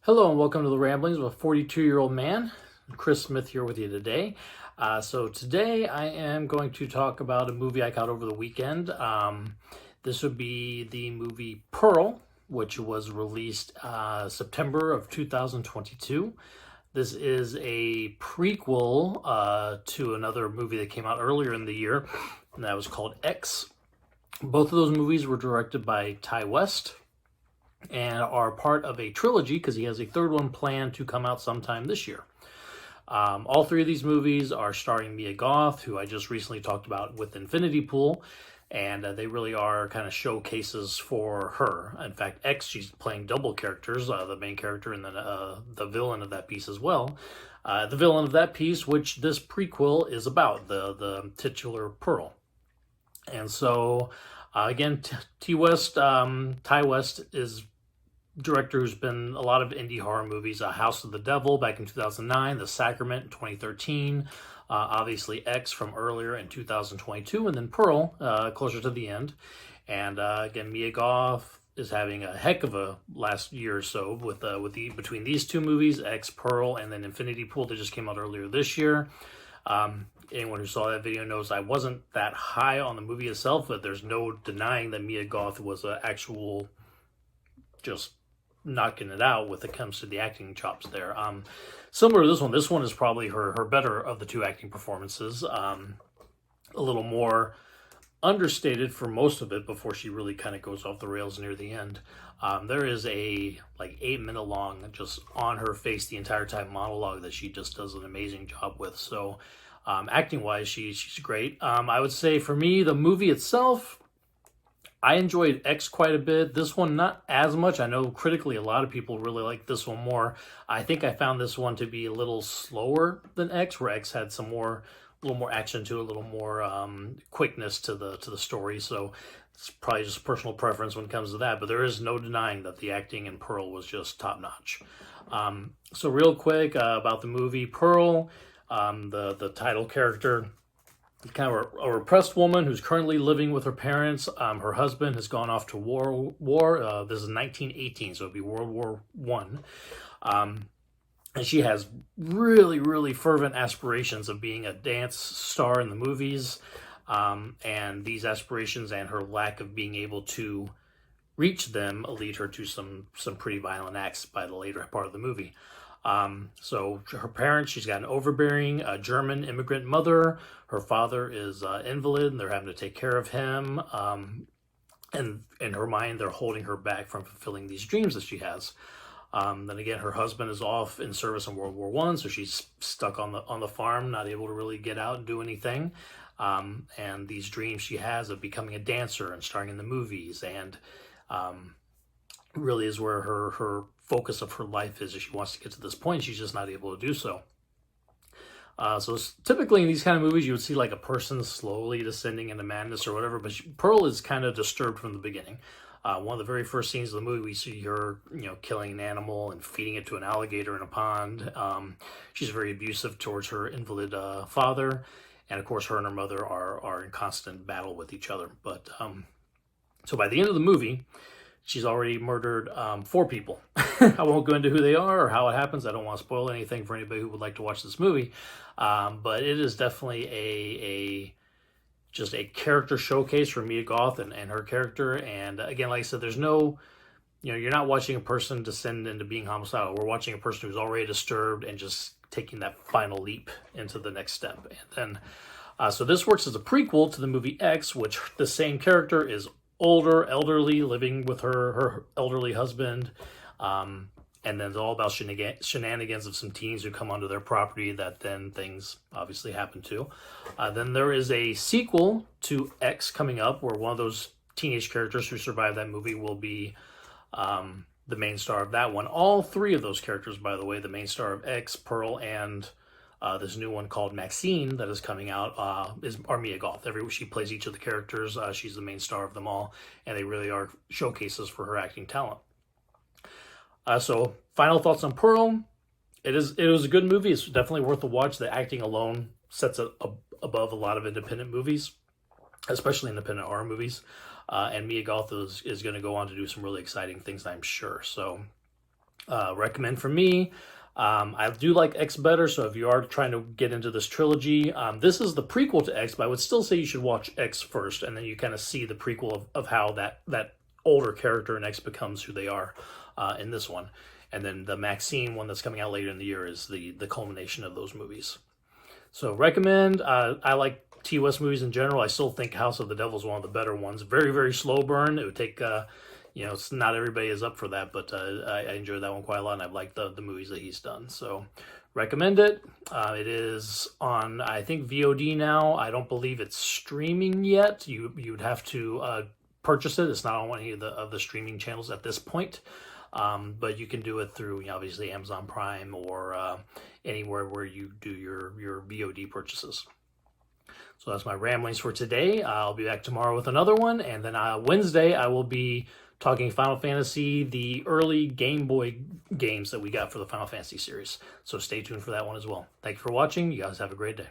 Hello and welcome to the Ramblings of a 42-year-old man. Chris Smith here with you today. So today I am going to talk about a movie I caught over the weekend. This would be the movie Pearl, which was released September of 2022. This is a prequel to another movie that came out earlier in the year, and that was called X. Both of those movies were directed by Ty West and are part of a trilogy because he has a third one planned to come out sometime this year. All three of these movies are starring Mia Goth, who I just recently talked about with Infinity Pool, and they really are kind of showcases for her. In fact, X, she's playing double characters, the main character and then the villain of that piece as well. The villain of that piece, which this prequel is about, the titular Pearl. And so, again, Ty West is director who's been a lot of indie horror movies. House of the Devil back in 2009, The Sacrament in 2013, obviously X from earlier in 2022, and then Pearl closer to the end. And again, Mia Goth is having a heck of a last year or so with between these two movies, X, Pearl, and then Infinity Pool that just came out earlier this year. Anyone who saw that video knows I wasn't that high on the movie itself, but there's no denying that Mia Goth was an actual just knocking it out when it comes to the acting chops there. Similar to this one is probably her better of the two acting performances. A little more understated for most of it before she really kind of goes off the rails near the end. There is a 8-minute long, just on her face the entire time monologue that she just does an amazing job with. So acting wise, she's great. I would say for me, the movie itself, I enjoyed X quite a bit. This one, not as much. I know critically a lot of people really like this one more. I think I found this one to be a little slower than X, where X had a little more action to it, a little more quickness to the story. So it's probably just personal preference when it comes to that. But there is no denying that the acting in Pearl was just top notch. So real quick about the movie Pearl, the title character, kind of a repressed woman who's currently living with her parents. Her husband has gone off to war. This is 1918, so it'd be World War One. And she has really, really fervent aspirations of being a dance star in the movies. And these aspirations and her lack of being able to reach them lead her to some pretty violent acts by the later part of the movie. So her parents, she's got an overbearing German immigrant mother. Her father is invalid, and they're having to take care of him. And in her mind, they're holding her back from fulfilling these dreams that she has. Then again, her husband is off in service in World War One, so she's stuck on the farm, not able to really get out and do anything. And these dreams she has of becoming a dancer and starring in the movies, and really is where her focus of her life is. If she wants to get to this point, she's just not able to do so. So typically in these kind of movies, you would see like a person slowly descending into madness or whatever, but Pearl is kind of disturbed from the beginning. One of the very first scenes of the movie, we see her, killing an animal and feeding it to an alligator in a pond. She's very abusive towards her invalid father, and of course, her and her mother are in constant battle with each other. But so by the end of the movie, she's already murdered 4 people. I won't go into who they are or how it happens. I don't want to spoil anything for anybody who would like to watch this movie. But it is definitely just a character showcase for Mia Goth and her character. And again, like I said, there's no, you're not watching a person descend into being homicidal. We're watching a person who's already disturbed and just taking that final leap into the next step. And then, so this works as a prequel to the movie X, which the same character is elderly, living with her elderly husband. And then it's all about shenanigans of some teens who come onto their property that then things obviously happen to. Then there is a sequel to X coming up where one of those teenage characters who survived that movie will be the main star of that one. All 3 of those characters, by the way, the main star of X, Pearl, and this new one called Maxine that is coming out are Mia Goth. She plays each of the characters. She's the main star of them all, and they really are showcases for her acting talent. So final thoughts on Pearl. It was a good movie. It's definitely worth a watch. The acting alone sets it above a lot of independent movies, especially independent horror movies. And Mia Goth is going to go on to do some really exciting things, I'm sure. So Recommend for me. I do like X better, so if you are trying to get into this trilogy, this is the prequel to X, but I would still say you should watch X first, and then you kind of see the prequel of how that older character in X becomes who they are in this one. And then the Maxine one that's coming out later in the year is the culmination of those movies. So recommend. I like T. West movies in general. I still think House of the Devil is one of the better ones. Very, very slow burn. It would take... it's not everybody is up for that, but I enjoyed that one quite a lot, and I've liked the movies that he's done. So recommend it. It is on, I think, VOD now. I don't believe it's streaming yet. You would have to purchase it. It's not on any of the streaming channels at this point. But you can do it through, obviously, Amazon Prime or anywhere where you do your VOD purchases. So that's my ramblings for today. I'll be back tomorrow with another one, and then Wednesday I will be talking Final Fantasy, the early Game Boy games that we got for the Final Fantasy series. So stay tuned for that one as well. Thank you for watching. You guys have a great day.